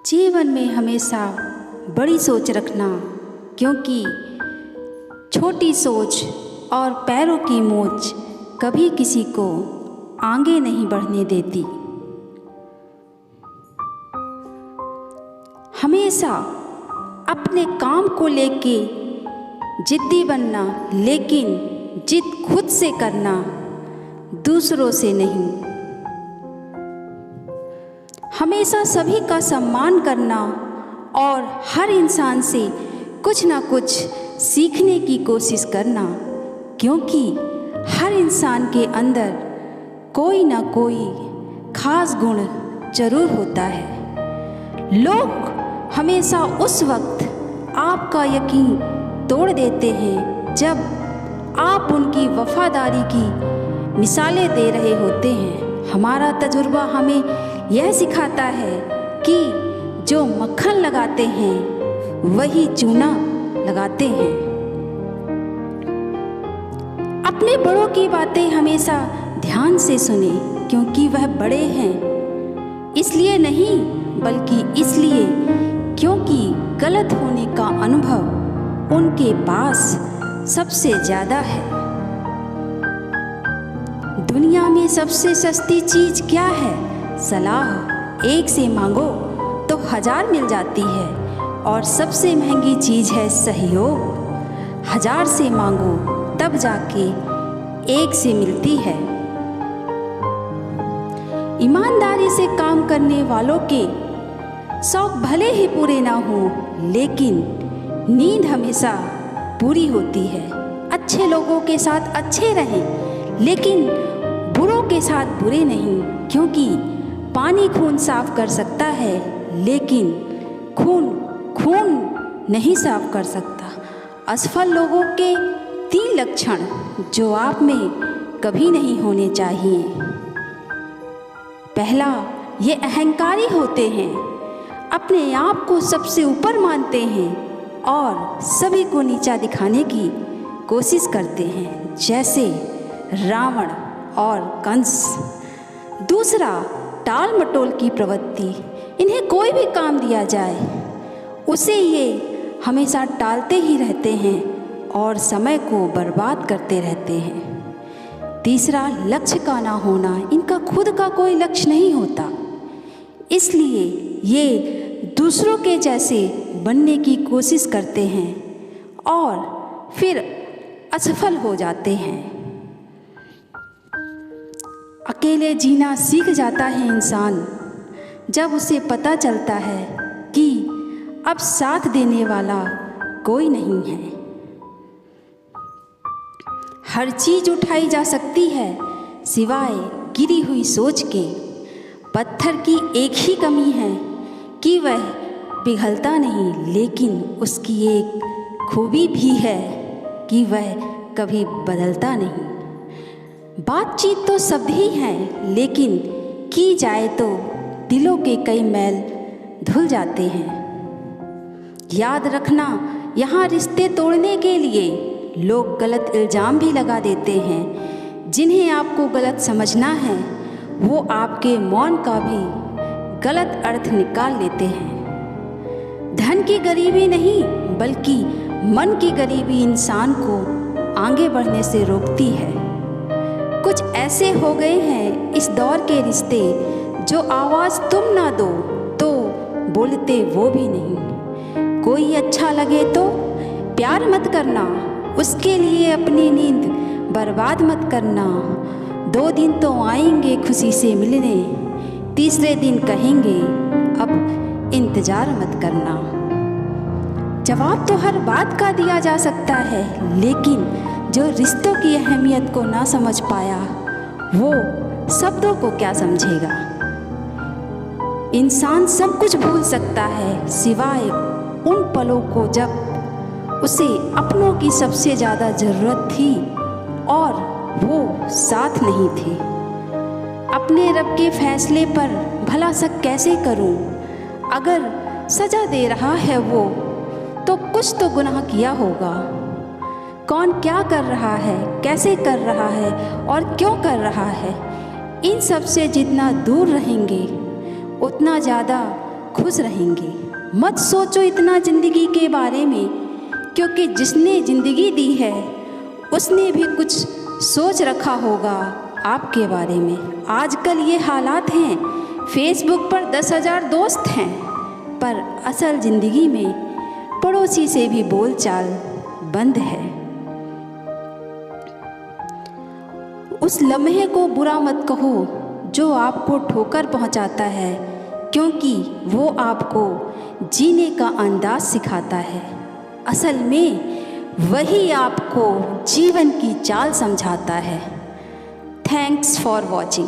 जीवन में हमेशा बड़ी सोच रखना, क्योंकि छोटी सोच और पैरों की मोच कभी किसी को आगे नहीं बढ़ने देती। हमेशा अपने काम को लेके जिद्दी बनना, लेकिन जिद खुद से करना, दूसरों से नहीं। हमेशा सभी का सम्मान करना और हर इंसान से कुछ ना कुछ सीखने की कोशिश करना, क्योंकि हर इंसान के अंदर कोई ना कोई खास गुण जरूर होता है। लोग हमेशा उस वक्त आपका यकीन तोड़ देते हैं जब आप उनकी वफादारी की मिसालें दे रहे होते हैं। हमारा तजुर्बा हमें यह सिखाता है कि जो मक्खन लगाते हैं वही चूना लगाते हैं। अपने बड़ों की बातें हमेशा ध्यान से सुने, क्योंकि वह बड़े हैं इसलिए नहीं, बल्कि इसलिए क्योंकि गलत होने का अनुभव उनके पास सबसे ज़्यादा है। दुनिया में सबसे सस्ती चीज़ क्या है? सलाह। एक से मांगो तो 1000 मिल जाती है, और सबसे महंगी चीज़ है सहयोग। 1000 से मांगो तब जाके 1 से मिलती है। ईमानदारी से काम करने वालों के शौक भले ही पूरे ना हो, लेकिन नींद हमेशा पूरी होती है। अच्छे लोगों के साथ अच्छे रहें, लेकिन बुरों के साथ बुरे नहीं, क्योंकि पानी खून साफ कर सकता है, लेकिन खून नहीं साफ कर सकता। असफल लोगों के 3 लक्षण जो आप में कभी नहीं होने चाहिए। पहला, ये अहंकारी होते हैं, अपने आप को सबसे ऊपर मानते हैं और सभी को नीचा दिखाने की कोशिश करते हैं, जैसे रावण और कंस। दूसरा, टाल मटोल की प्रवृत्ति। इन्हें कोई भी काम दिया जाए उसे ये हमेशा टालते ही रहते हैं और समय को बर्बाद करते रहते हैं। तीसरा, लक्ष्य का ना होना। इनका खुद का कोई लक्ष्य नहीं होता, इसलिए ये दूसरों के जैसे बनने की कोशिश करते हैं और फिर असफल हो जाते हैं। अकेले जीना सीख जाता है इंसान जब उसे पता चलता है कि अब साथ देने वाला कोई नहीं है। हर चीज उठाई जा सकती है सिवाय गिरी हुई सोच के। पत्थर की एक ही कमी है कि वह पिघलता नहीं, लेकिन उसकी एक खूबी भी है कि वह कभी बदलता नहीं। बातचीत तो शब्द ही हैं, लेकिन की जाए तो दिलों के कई मैल धुल जाते हैं। याद रखना, यहाँ रिश्ते तोड़ने के लिए लोग गलत इल्ज़ाम भी लगा देते हैं। जिन्हें आपको गलत समझना है वो आपके मौन का भी गलत अर्थ निकाल लेते हैं। धन की गरीबी नहीं, बल्कि मन की गरीबी इंसान को आगे बढ़ने से रोकती है। कुछ ऐसे हो गए हैं इस दौर के रिश्ते, जो आवाज़ तुम ना दो तो बोलते वो भी नहीं। कोई अच्छा लगे तो प्यार मत करना, उसके लिए अपनी नींद बर्बाद मत करना। 2 दिन तो आएंगे खुशी से मिलने, तीसरे दिन कहेंगे अब इंतज़ार मत करना। जवाब तो हर बात का दिया जा सकता है, लेकिन जो रिश्तों की अहमियत को ना समझ पाया वो शब्दों को क्या समझेगा। इंसान सब कुछ भूल सकता है सिवाय उन पलों को जब उसे अपनों की सबसे ज़्यादा ज़रूरत थी और वो साथ नहीं थे। अपने रब के फैसले पर भला शक कैसे करूं? अगर सज़ा दे रहा है वो तो कुछ तो गुनाह किया होगा। कौन क्या कर रहा है, कैसे कर रहा है और क्यों कर रहा है, इन सब से जितना दूर रहेंगे उतना ज़्यादा खुश रहेंगे। मत सोचो इतना ज़िंदगी के बारे में, क्योंकि जिसने ज़िंदगी दी है उसने भी कुछ सोच रखा होगा आपके बारे में। आजकल ये हालात हैं, फेसबुक पर 10,000 दोस्त हैं, पर असल ज़िंदगी में पड़ोसी से भी बोलचाल बंद है। उस लम्हे को बुरा मत कहो जो आपको ठोकर पहुंचाता है, क्योंकि वो आपको जीने का अंदाज सिखाता है। असल में वही आपको जीवन की चाल समझाता है। Thanks for watching.